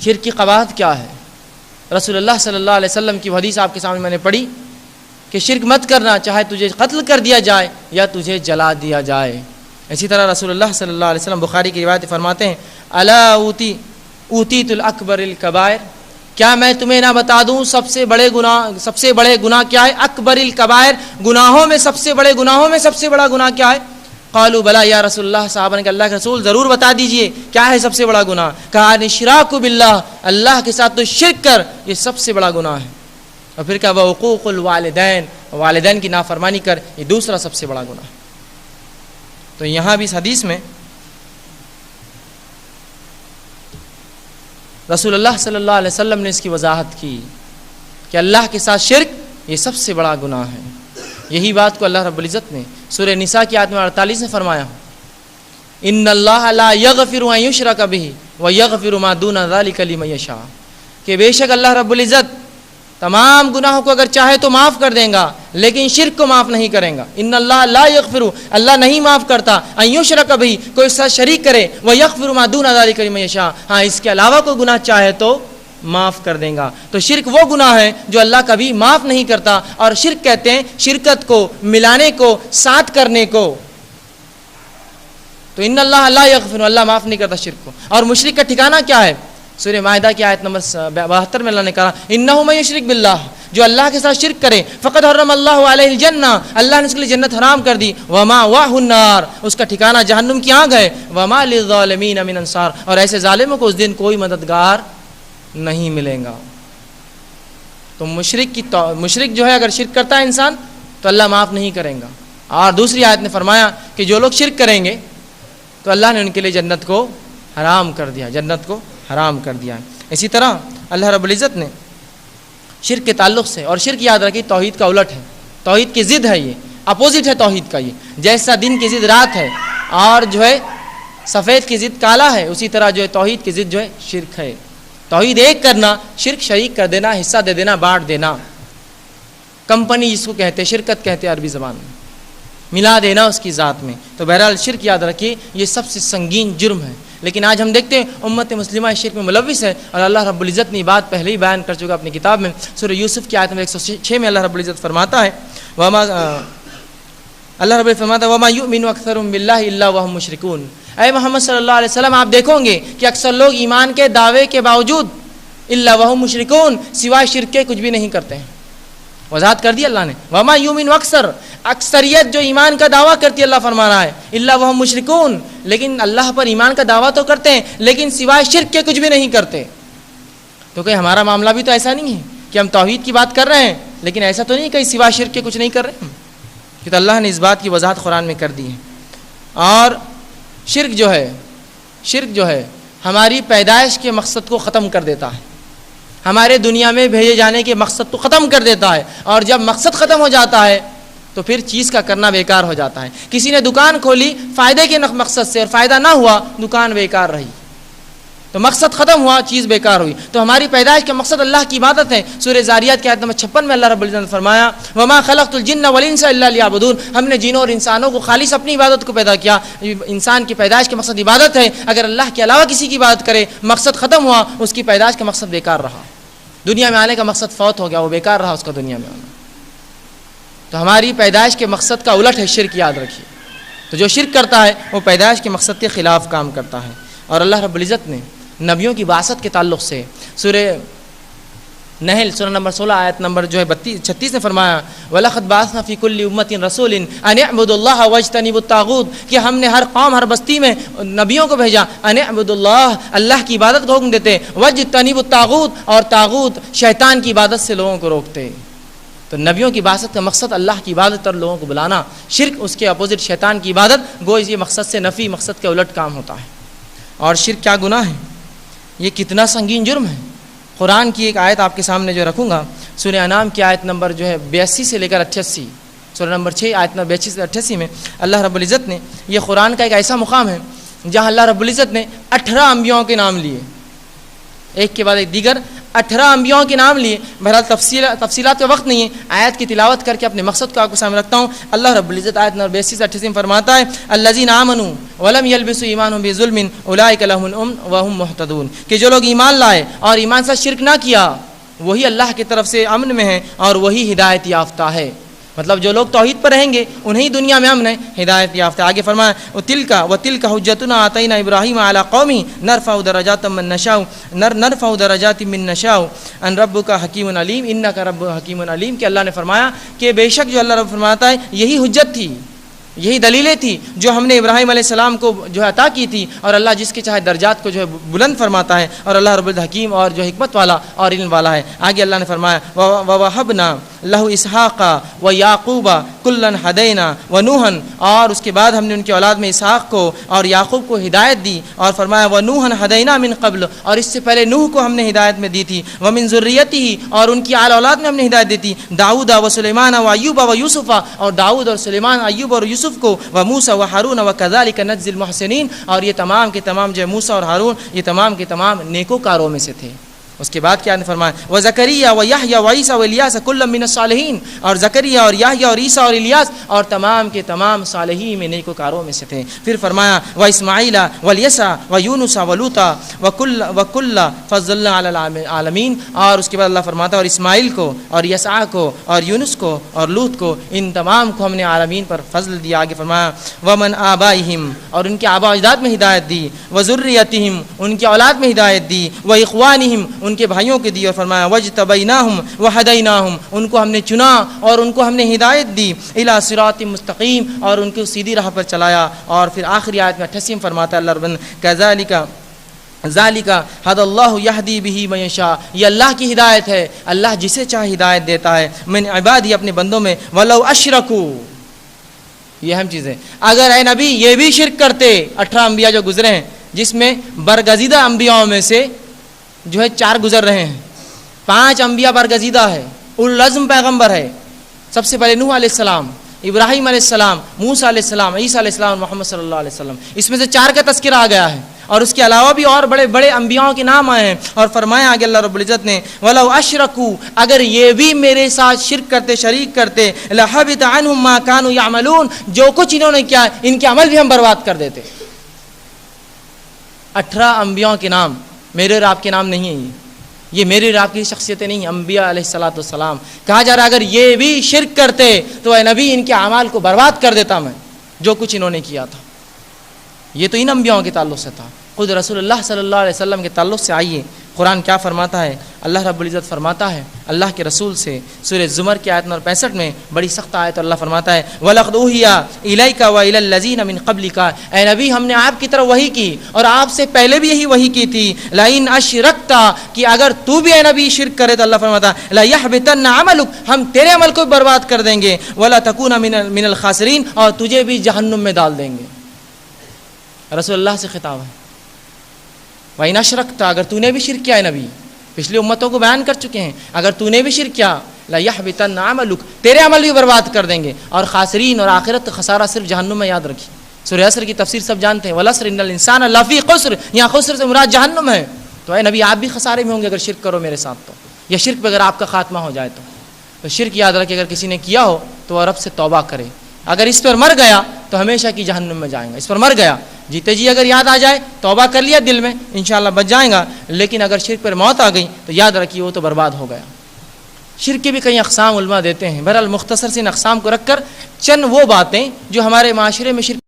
شرک کی قباحت کیا ہے؟ رسول اللہ صلی اللہ علیہ وسلم کی حدیث آپ کے سامنے میں نے پڑھی کہ شرک مت کرنا، چاہے تجھے قتل کر دیا جائے یا تجھے جلا دیا جائے۔ اسی طرح رسول اللہ صلی اللہ علیہ وسلم بخاری کی روایت فرماتے ہیں الا اوتیت الاکبر الکبائر، کیا میں تمہیں نہ بتا دوں سب سے بڑے گناہ کیا ہے؟ اکبر الکبائر، گناہوں میں سب سے بڑے گناہوں میں سب سے بڑا گناہ کیا ہے؟ قالوا بلا یا رسول اللہ، صحابہ نے کہا اللہ کے رسول ضرور بتا دیجئے کیا ہے سب سے بڑا گناہ؟ کہا الاشراک باللہ، اللہ کے ساتھ تو شرک کر، یہ سب سے بڑا گناہ ہے۔ اور پھر کہا وعقوق الوالدین، والدین کی نافرمانی کر، یہ دوسرا سب سے بڑا گناہ ہے۔ تو یہاں بھی اس حدیث میں رسول اللہ صلی اللہ علیہ وسلم نے اس کی وضاحت کی کہ اللہ کے ساتھ شرک یہ سب سے بڑا گناہ ہے۔ یہی بات کو اللہ رب العزت نے سورہ نساء کی آیت نمبر 48 میں فرمایا، ان اللہ لا یغفر ان یشرک بہ ویغفر ما دون ذلک لمن یشاء، کہ بے شک اللہ رب العزت تمام گناہوں کو اگر چاہے تو معاف کر دیں گا، لیکن شرک کو معاف نہیں کریں گا۔ ان اللہ لا یغفر، اللہ نہیں معاف کرتا، ان یشرک بہ، کوئی ساتھ شریک کرے، ویغفر ما دون ذلک لمن یشاء، ہاں اس کے علاوہ کوئی گناہ چاہے تو معاف کر دیں گا۔ تو شرک وہ گناہ ہے جو اللہ کبھی معاف نہیں کرتا، اور شرک کہتے ہیں شرکت کو، ملانے کو، ساتھ کرنے کو۔ تو ان اللہ لا یغفر، اللہ معاف نہیں کرتا شرک کو۔ اور مشرک کا ٹھکانہ کیا ہے؟ سورہ مائدہ کی آیت نمبر 72 میں اللہ نے کہا انہ من یشرک باللہ، جو اللہ کے ساتھ شرک کرے فقد حرم اللہ علیہ الجنہ، اللہ نے اس کے لیے جنت حرام کر دی، ومأواہ النار، اس کا ٹھکانہ جہنم کی آگ ہے، وما للظالمین من انصار، اور ایسے ظالموں کو اس دن کوئی مددگار نہیں ملے گا۔ تو مشرک جو ہے اگر شرک کرتا ہے انسان تو اللہ معاف نہیں کرے گا۔ اور دوسری آیت نے فرمایا کہ جو لوگ شرک کریں گے تو اللہ نے ان کے لیے جنت کو حرام کر دیا، جنت کو حرام کر دیا۔ اسی طرح اللہ رب العزت نے شرک کے تعلق سے، اور شرک یاد رکھیے توحید کا الٹ ہے، توحید کی ضد ہے، یہ اپوزٹ ہے توحید کا۔ یہ جیسا دن کی ضد رات ہے اور جو ہے سفید کی ضد کالا ہے، اسی طرح جو ہے توحید کی ضد جو ہے شرک ہے۔ توحید ایک کرنا، شرک شریک کر دینا، حصہ دے دینا، بانٹ دینا، کمپنی جس کو کہتے ہیں، شرکت کہتے ہیں عربی زبان میں، ملا دینا اس کی ذات میں۔ تو بہرحال شرک یاد رکھیے یہ سب سے سنگین جرم ہے، لیکن آج ہم دیکھتے ہیں امت مسلمہ شرک میں ملوث ہے، اور اللہ رب العزت نے یہ بات پہلے ہی بیان کر چکا اپنی کتاب میں۔ سورہ یوسف کی آیت نمبر 106 میں اللہ رب العزت فرماتا ہے اللہ رب العزت فرماتا ہے وما یؤمن اکثرهم باللہ الا وهم مشرکون، اے محمد صلی اللہ علیہ وسلم آپ دیکھو گے کہ اکثر لوگ ایمان کے دعوے کے باوجود الا وهم مشرکون، سوائے شرک کے کچھ بھی نہیں کرتے ہیں۔ وضاحت کر دی اللہ نے، وما یؤمن اکثریت جو ایمان کا دعویٰ کرتی ہے، اللہ فرما رہا ہے الا وهم مشرکون، لیکن اللہ پر ایمان کا دعویٰ تو کرتے ہیں لیکن سوائے شرک کے کچھ بھی نہیں کرتے۔ تو کہ ہمارا معاملہ بھی تو ایسا نہیں ہے کہ ہم توحید کی بات کر رہے ہیں لیکن ایسا تو نہیں کہ سوائے شرک کے کچھ نہیں کر رہے ہیں، کہ تو اللہ نے اس بات کی وضاحت قرآن میں کر دی ہے۔ اور شرک جو ہے ہماری پیدائش کے مقصد کو ختم کر دیتا ہے، ہمارے دنیا میں بھیجے جانے کے مقصد کو ختم کر دیتا ہے، اور جب مقصد ختم ہو جاتا ہے تو پھر چیز کا کرنا بیکار ہو جاتا ہے۔ کسی نے دکان کھولی فائدے کے مقصد سے اور فائدہ نہ ہوا، دکان بیکار رہی، تو مقصد ختم ہوا، چیز بیکار ہوئی۔ تو ہماری پیدائش کا مقصد اللہ کی عبادت ہے۔ سورہ زاریات کی آیت نمبر 56 میں اللہ رب العزت نے فرمایا وما خلقت الجن والانس الا لیعبدون، ہم نے جنوں اور انسانوں کو خالص اپنی عبادت کو پیدا کیا۔ انسان کی پیدائش کا مقصد عبادت ہے، اگر اللہ کے علاوہ کسی کی عبادت کرے، مقصد ختم ہوا، اس کی پیدائش کا مقصد بیکار رہا، دنیا میں آنے کا مقصد فوت ہو گیا، وہ بیکار رہا اس کا دنیا میں آنا۔ تو ہماری پیدائش کے مقصد کا الٹ ہے شرک، یاد رکھیے۔ تو جو شرک کرتا ہے وہ پیدائش کے مقصد کے خلاف کام کرتا ہے۔ اور اللہ رب العزت نے نبیوں کی بعثت کے تعلق سے سورہ نحل سورہ نمبر 16 آیت نمبر جو ہے 36 نے فرمایا وَلَقَدْ بَعَثْنَا فِي كُلِّ أُمَّةٍ رَسُولٍ أَنِ اعْبُدُوا اللَّهَ وَاجْتَنِبُوا الطَّاغُوتَ، کہ ہم نے ہر قوم ہر بستی میں نبیوں کو بھیجا، أَنِ اعْبُدُوا اللَّهَ، اللہ کی عبادت کو حکم دیتے، وَاجْتَنِبُوا الطَّاغُوتَ، اور طاغوت شیطان کی عبادت سے لوگوں کو روکتے۔ تو نبیوں کی بعثت کا مقصد اللہ کی عبادت اور لوگوں کو بلانا، شرک اس کے اپوزٹ شیطان کی عبادت، گو یہ مقصد سے نفی، مقصد کے الٹ کام ہوتا ہے۔ اور شرک کیا گناہ ہے، یہ کتنا سنگین جرم ہے۔ قرآن کی ایک آیت آپ کے سامنے جو رکھوں گا، سورہ انعام کی آیت نمبر جو ہے 82 سے لے کر 88، سورہ نمبر 6 آیت نمبر 82 سے 88 میں اللہ رب العزت نے، یہ قرآن کا ایک ایسا مقام ہے جہاں اللہ رب العزت نے 18 انبیاءوں کے نام لیے، ایک کے بعد ایک دیگر 18 انبیاءوں کے نام لیے. بہرحال تفصیلات کا وقت نہیں ہے, آیت کی تلاوت کر کے اپنے مقصد کو آپ کو سامنے رکھتا ہوں. اللہ رب العزت آیت نمبر 82 سے 88 میں فرماتا ہے الذین آمنوا ولم یلبسوا ایمانهم بظلم اولئک لهم الامن وهم مهتدون, کہ جو لوگ ایمان لائے اور ایمان سے شرک نہ کیا وہی اللہ کی طرف سے امن میں ہیں اور وہی ہدایت یافتہ ہے. مطلب جو لوگ توحید پر رہیں گے انہیں دنیا میں امن ہے, ہدایت یافتہ. آگے فرمایا وتلک حجتنا آتینا ابراہیم علی قومی نرفع درجات من نشاء ان ربک حکیم علیم انک رب حکیم علیم, کہ اللہ نے فرمایا کہ بے شک جو اللہ رب فرماتا ہے یہی حجت تھی, یہی دلیلیں تھی جو ہم نے ابراہیم علیہ السلام کو جو ہے عطا کی تھی, اور اللہ جس کے چاہے درجات کو جو ہے بلند فرماتا ہے, اور اللہ رب الحکیم اور جو حکمت والا اور علم والا ہے. آگے اللہ نے فرمایا وَوَهَبْنَا لَهُ إِسْحَاقَ وَيَعْقُوبَ كُلًّا هَدَيْنَا وَنُوحًا, اور اس کے بعد ہم نے ان کی اولاد میں اسحاق کو اور یعقوب کو ہدایت دی, اور فرمایا وَنُوحًا هَدَيْنَا مِن قبل, اور اس سے پہلے نوح کو ہم نے ہدایت میں دی تھی, وَمِن ذُرِّيَّتِهِ, اور ان کی آل اولاد میں ہم نے ہدایت دی تھی, داؤد وسلیمان وایوب ویوسف, اور داؤد اور سلیمان ایوب اور یوسف کو, وموسیٰ وہارون وکذالک نجزی المحسنین, اور یہ تمام کے تمام جو موسیٰ اور ہارون یہ تمام کے تمام نیکوکاروں میں سے تھے. اس کے بعد کیا نے فرمایا وزکریا ویحییٰ وعیسیٰ والیاس کل من الصالحین, اور زکریا اور یحییٰ اور عیسیٰ اور الیاس اور تمام کے تمام صالحین میں نیکوکاروں میں سے تھے. پھر فرمایا واسماعیل والیسع ویونس ولوطا وکل فضلنا علی العالمین, اور اس کے بعد اللہ فرماتا ہے اور اسماعیل کو اور یسع کو اور یونس کو اور لوط کو, ان تمام کو ہم نے عالمین پر فضل دیا. آگے فرمایا ومن آبائہم, اور ان کے آباء و اجداد میں ہدایت دی, وذریتہم, ان کی اولاد میں ہدایت دی, واخوانہم, ان کے بھائیوں کے دی, اور فرمایا وجتبیناہم وہدیناہم, ان کو ہم نے چنا اور ان کو ہم نے ہدایت دی, الی صراط مستقیم, اور ان کو سیدھی راہ پر چلایا. اور پھر آخری آیت میں 88 فرماتا ہے اللہ رب کذالک ذالک ھدی اللہ یہدی بہ من یشاء, یہ اللہ کی ہدایت ہے, اللہ جسے چاہے ہدایت دیتا ہے, من عبادی, اپنے بندوں میں, ولو اشرکوا, یہ اہم چیز ہے. اگر اے نبی یہ بھی شرک کرتے, 18 انبیاء جو گزرے ہیں جس میں برگزیدہ انبیاء میں سے جو ہے 4 گزر رہے ہیں, 5 انبیاء برگزیدہ ہے, اولوالعزم پیغمبر ہے. سب سے پہلے نوح علیہ السلام, ابراہیم علیہ السلام, موسیٰ علیہ السلام, عیسیٰ علیہ السلام, محمد صلی اللہ علیہ وسلم, اس میں سے 4 کا تذکرہ آ گیا ہے, اور اس کے علاوہ بھی اور بڑے بڑے انبیاءوں کے نام آئے ہیں. اور فرمایا آگے اللہ رب العزت نے وَلَوْ أَشْرَكُوا, اگر یہ بھی میرے ساتھ شرک کرتے, شریک کرتے, لَحَبِطَ عَنْهُمْ مَا كَانُوا يَعْمَلُونَ, جو کچھ انہوں نے کیا ان کے عمل بھی ہم برباد کر دیتے. 18 انبیاءوں کے نام میرے اور آپ کے نام نہیں ہیں, یہ میرے اور آپ کی شخصیتیں نہیں, انبیاء علیہ الصلوۃ والسلام. کہا جا رہا اگر یہ بھی شرک کرتے تو اے نبی ان کے اعمال کو برباد کر دیتا میں, جو کچھ انہوں نے کیا تھا. یہ تو ان انبیاءوں کے تعلق سے تھا. خود رسول اللہ صلی اللہ علیہ وسلم کے تعلق سے آئیے قرآن کیا فرماتا ہے. اللہ رب العزت فرماتا ہے اللہ کے رسول سے سورہ زمر کی آیت نمبر 65 میں, بڑی سخت آیت, اللہ فرماتا ہے وَلَقَدْ أُوحِيَ إِلَيْكَ وَإِلَى الَّذِينَ مِن قَبْلِكَ, اے نبی ہم نے آپ کی طرف وحی کی اور آپ سے پہلے بھی یہی وحی کی تھی, لَإِنْ أَشْرَكْتَ, کہ اگر تو بھی اے نبی شرک کرے تو اللہ فرماتا ہے لَيَحْبِطَنَّ عَمَلُكَ, ہم تیرے عمل کو برباد کر دیں گے, وَلَا تَكُونَ مِنَ الْخَاسِرِينَ, اور تجھے بھی جہنم میں ڈال دیں گے. رسول اللہ سے خطاب ہے وَإِنْ أَشْرَكْتَ, اگر تو نے بھی شرک کیا ہے, نبی پچھلی امتوں کو بیان کر چکے ہیں, اگر تو نے بھی شرک کیا لَيَحْبِطَنَّ عَمَلُكَ, تیرے عمل بھی برباد کر دیں گے, اور خاسرین اور آخرت خسارہ صرف جہنم میں. یاد رکھیے سورہ عصر کی تفسیر سب جانتے ہیں, وَالْعَصْرِ إِنَّ الْإِنسَانَ لَفِي خُسْرٍ, یہاں خسر سے مراد جہنم ہے. تو اے نبی آپ بھی خسارے میں ہوں گے اگر شرک کرو میرے ساتھ, تو یا شرک پہ اگر آپ کا خاتمہ ہو جائے تو شرک یاد رکھے اگر کسی نے کیا ہو تو رب سے توبہ کرے. اگر اس پر مر گیا تو ہمیشہ کی جہنم میں جائیں گا. اس پر مر گیا, جیتے جی اگر یاد آ جائے توبہ کر لیا دل میں انشاءاللہ بچ جائیں گا, لیکن اگر شرک پر موت آ گئی تو یاد رکھیے وہ تو برباد ہو گیا. شرک کے بھی کئی اقسام علماء دیتے ہیں. بہرحال مختصر سے ان اقسام کو رکھ کر چند وہ باتیں جو ہمارے معاشرے میں شرک